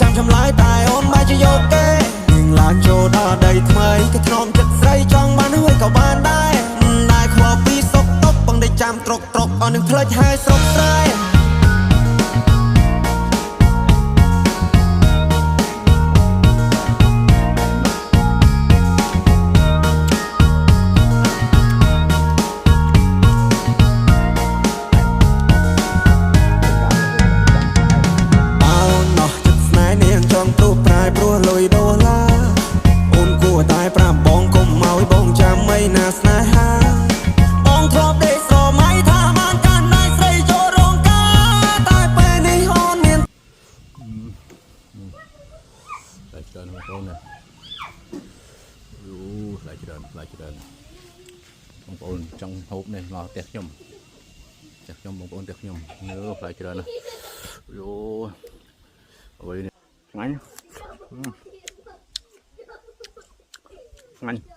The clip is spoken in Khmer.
ចាំចំឡាយតែអូនមិនជាយកគេនឹងឡើងចូលដល់ដីថ្មីគេធ្នមចិត្តស្រីចង់បានហើយក៏បានដែរខ្វល់ពីសុកតុកបងได้ចាំត្រុកអូននឹងផ្លេចហើយស្រុកស្រែព្រោះលុយដុល្លារអូនគួរតែប្រាប់បងកុំឲ្យបងចាំមិនណាស្នេហាបងធ្លាប់ដេកស្រមៃថាបានកាន់ដៃស្រីចូលរោងការតែពេលនេះអូនមានតែច្រើនបងប្អូនណាយូតែច្រើនបងប្អូនចង់ហូបនេះមកផ្ទះខ្ញុំបងប្អូនផ្ទះខ្ញុំតែច្រើនណាយូអ្វីនេះឆ្ងាញ់ឆ្ងាញ់